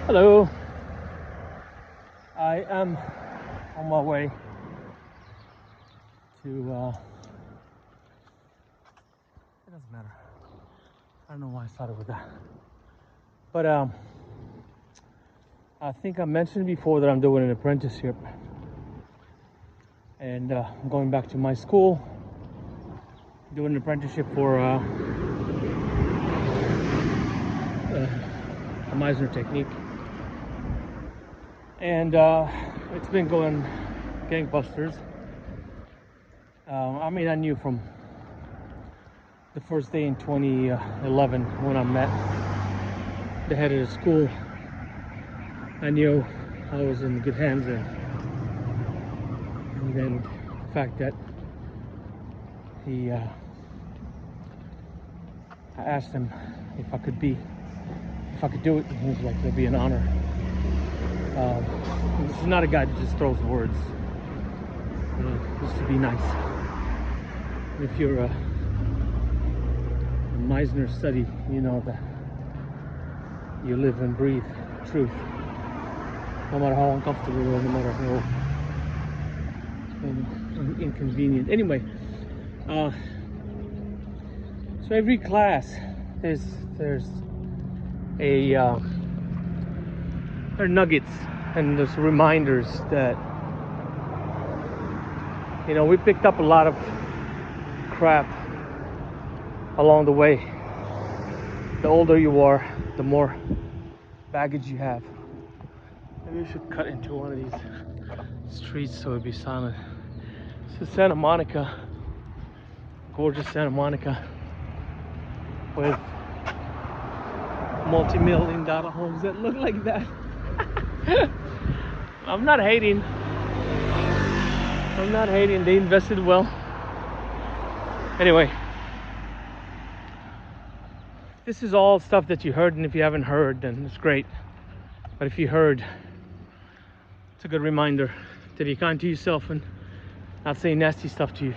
Hello. I am on my way to, it doesn't matter. I don't know why I started with that. But I think I mentioned before that I'm doing an apprenticeship. And I'm going back to my school, doing an apprenticeship for a Meisner technique. And it's been going gangbusters. I mean, I knew from the first day in 2011 when I met the head of the school. I knew I was in good hands there. And then the fact that I asked him if I could do it, and he was like, it'll be an honor. This is not a guy that just throws words, just to be nice. If you're a Meisner study, you know that you live and breathe truth, no matter how uncomfortable or no matter how inconvenient. Anyway, so every class there's there are nuggets and there's reminders that, you know, we picked up a lot of crap along the way. The older you are, the more baggage you have. Maybe we should cut into one of these streets so it'd be silent. This is Santa Monica, gorgeous Santa Monica, with multi-million-dollar homes that look like that. I'm not hating. They invested well. Anyway, this is all stuff that you heard, and if you haven't heard, then it's great. But if you heard, it's a good reminder to be kind to yourself and not say nasty stuff to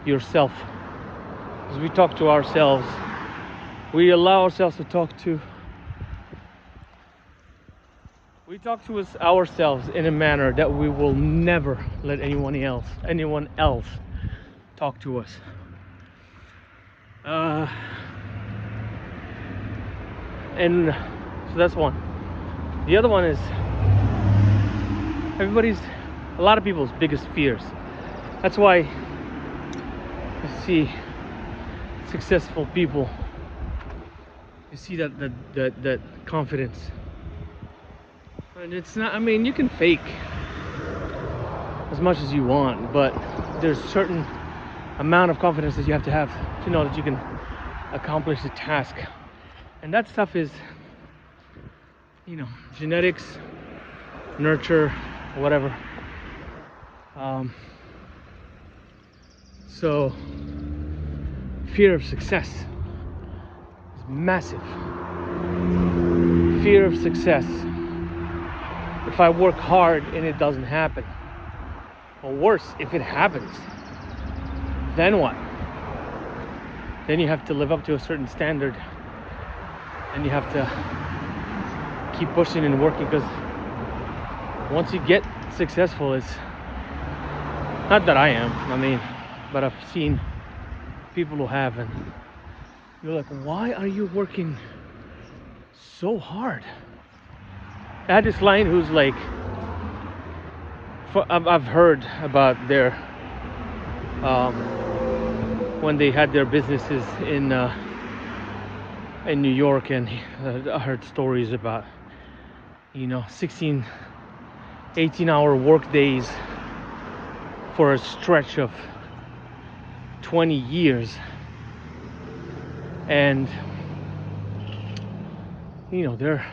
yourself. As we talk to ourselves, we allow ourselves to talk to ourselves in a manner that we will never let anyone else talk to us. And so that's one. The other one is a lot of people's biggest fears. That's why you see successful people, you see that confidence. And it's not, I mean, you can fake as much as you want, but there's a certain amount of confidence that you have to know that you can accomplish the task. And that stuff is, you know, genetics, nurture, whatever. So fear of success is massive. Fear of success. If I work hard and it doesn't happen, or worse, if it happens, then what? Then you have to live up to a certain standard, and you have to keep pushing and working, because once you get successful, it's not that I am, I mean, but I've seen people who have, and you're like, why are you working so hard? I had this client who's like, I've heard about their when they had their businesses in New York, and I heard stories about, you know, 16, 18-hour work days for a stretch of 20 years. And, you know, they're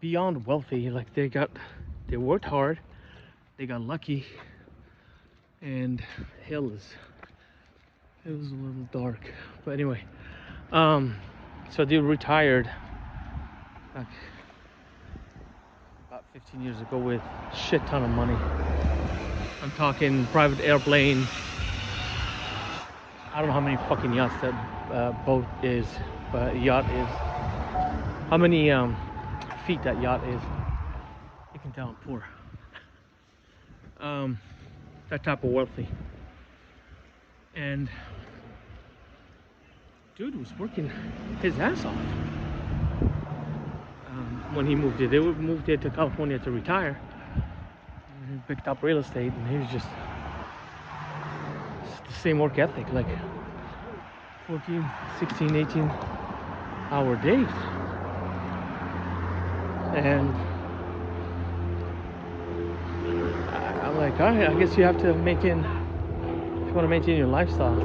beyond wealthy. Like, they worked hard, they got lucky, and it was a little dark. But anyway, so they retired like about 15 years ago with a shit ton of money. I'm talking private airplane. I don't know how many fucking yachts that boat is, but yacht is. How many feet that yacht is. You can tell I'm poor. That type of wealthy. And dude was working his ass off. When he moved here, they moved here to California to retire. He picked up real estate, and he was just the same work ethic, like 14, 16, 18 hour days. And I'm like, all right, I guess you have to maintain, if you want to maintain your lifestyle,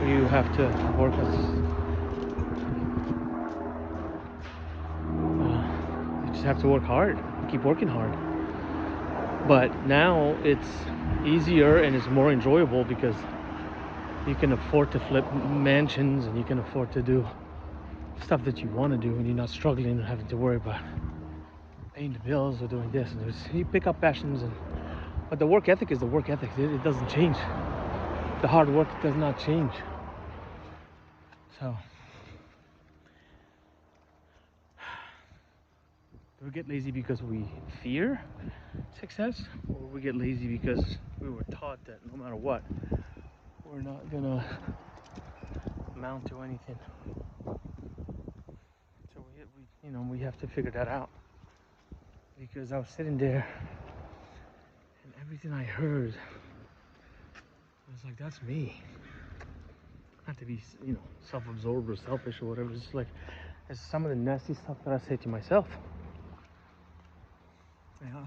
you have to work as, you just have to work hard, keep working hard. But now it's easier and it's more enjoyable because you can afford to flip mansions and you can afford to do stuff that you want to do, and you're not struggling and having to worry about paying the bills or doing this. And you pick up passions, but the work ethic is the work ethic. It doesn't change. The hard work does not change. So do we get lazy because we fear success, or we get lazy because we were taught that no matter what, we're not gonna amount to anything? So we have to figure that out. Because I was sitting there, and everything I heard, I was like, that's me. Not to be, self-absorbed or selfish or whatever. It's just like, it's some of the nasty stuff that I say to myself.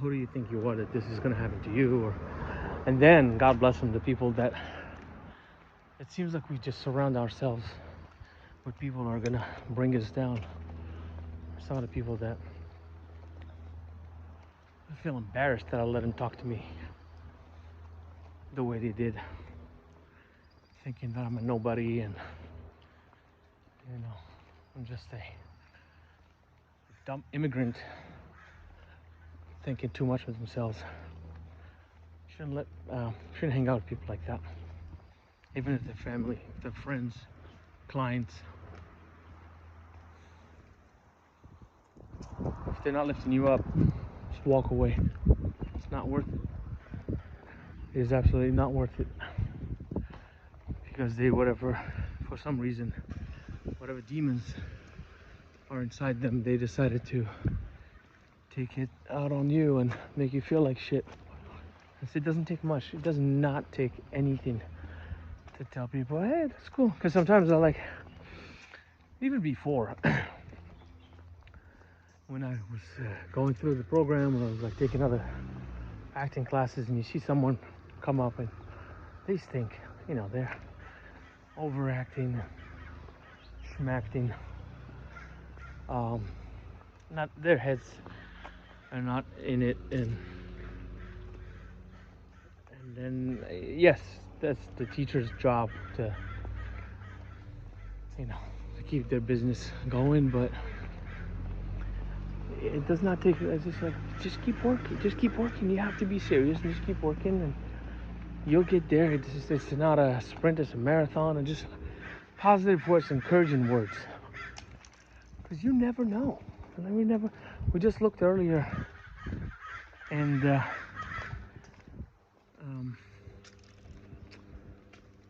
Who do you think you are that this is gonna happen to you? And then, God bless them, the people that, it seems like we just surround ourselves with people who are gonna bring us down. Some of the people that I feel embarrassed that I let them talk to me the way they did, thinking that I'm a nobody and I'm just a dumb immigrant thinking too much of themselves. Shouldn't hang out with people like that, even if they're family, if they're friends, clients. If they're not lifting you up, just walk away. It's not worth it. It is absolutely not worth it, because for some reason, whatever demons are inside them, they decided to take it out on you and make you feel like shit. It doesn't take much. It does not take anything to tell people, hey, that's cool. Because sometimes even before, when I was going through the program, when I was like taking other acting classes, and you see someone come up and they think, they're overacting, schmacting. Not their heads are not in it, and then yes, that's the teacher's job to keep their business going, but it does not take. It's just like, just keep working. You have to be serious and just keep working, and you'll get there. It's not a sprint, it's a marathon. And just positive words, encouraging words, because you never know. We just looked earlier, and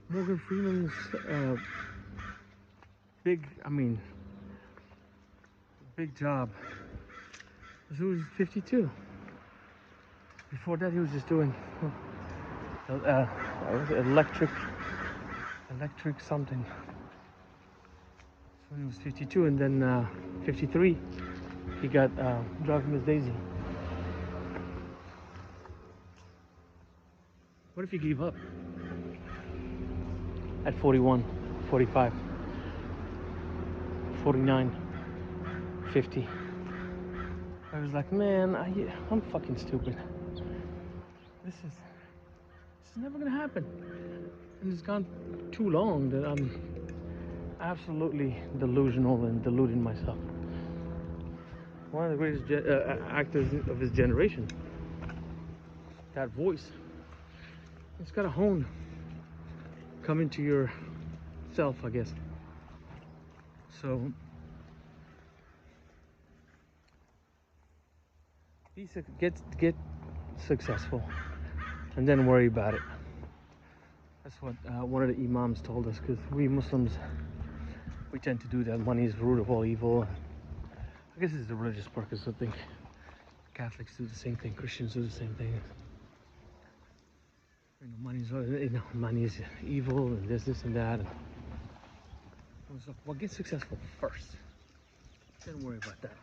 Morgan Freeman's big job was, he was 52. Before that, he was just doing electric something. So when he was 52, and then 53, he got Driving Miss Daisy. What if he gave up at 41, 45, 49, 50? I was like, man, I'm fucking stupid. This is never gonna happen. And it's gone too long that I'm absolutely delusional and deluding myself. One of the greatest actors of his generation. That voice. It's got to come into yourself, I guess. So Get successful, and then worry about it. That's what one of the imams told us, because we Muslims, we tend to do that. Money is the root of all evil. I guess it's a religious purpose. I think Catholics do the same thing. Christians do the same thing. Money is evil, and this, and that. And so, well, get successful first. Don't worry about that,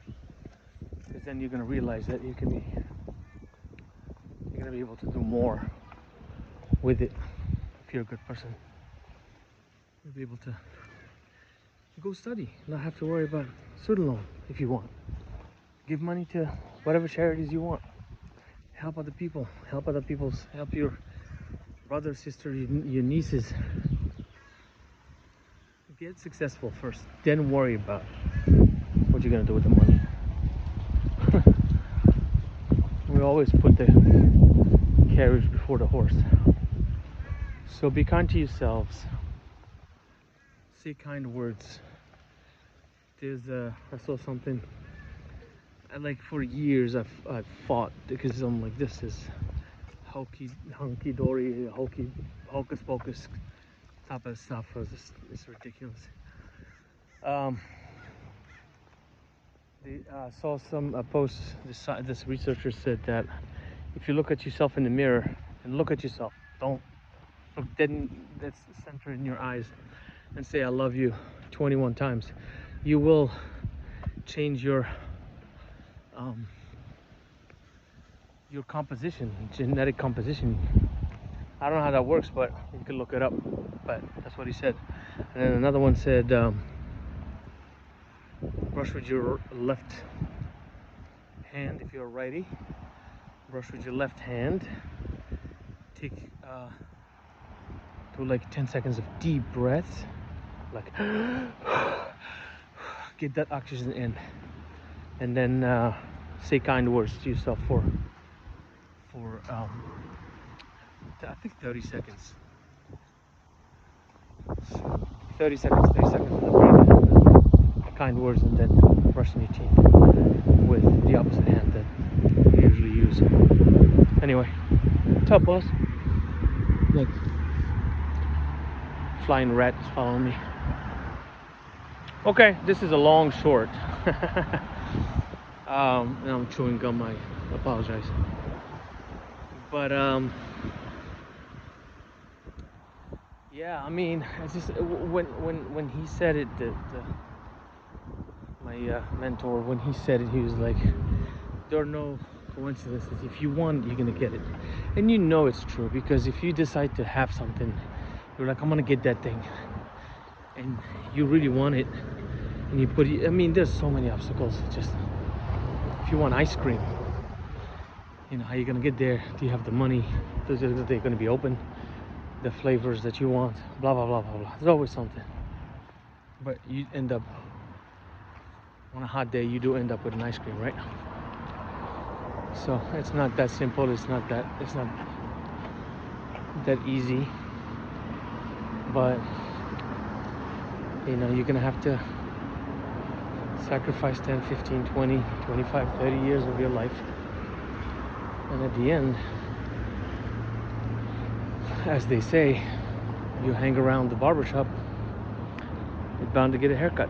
because then you're gonna realize that you're gonna be able to do more with it if you're a good person. You'll be able to go study, not have to worry about student loan if you want. Give money to whatever charities you want. Help other people. Help your brother, sister, your nieces. Get successful first, then worry about what you're gonna do with the money. We always put the carriage before the horse. So be kind to yourselves. Say kind words. I saw something. Like for years, I've fought, because I'm like, this is hunky dory, hocus pocus type of stuff. It's ridiculous. I saw some post. This researcher said that if you look at yourself in the mirror and look at yourself, don't look dead, that's center in your eyes, and say I love you 21 times, you will change your composition, genetic composition. I don't know how that works, but you can look it up. But that's what he said. And then another one said, brush with your left hand if you're a righty. Brush with your left hand. Take do like 10 seconds of deep breaths, like get that oxygen in, and then say kind words to yourself for I think 30 seconds. 30 seconds of the breath, kind words, and then brushing your teeth with the opposite hand that you usually use. Anyway, top boss. Look, flying rat is following me. Okay, this is a long short. Now I'm chewing gum. I apologize. But yeah, I mean, it's just when he said it, my mentor, when he said it, he was like, there are no coincidences. If you want, you're gonna get it. And you know it's true, because if you decide to have something, you're like, I'm gonna get that thing, and you really want it, and you put it, I mean, there's so many obstacles. Just, if you want ice cream, you know, how you gonna get there? Do you have the money? Are they gonna be open? The flavors that you want, blah blah blah blah blah. There's always something. But you end up, on a hot day, you do end up with an ice cream, right? So it's not that simple. It's not that easy. But you know, you're gonna have to sacrifice 10, 15, 20, 25, 30 years of your life, and at the end, as they say, you hang around the barbershop, you're bound to get a haircut.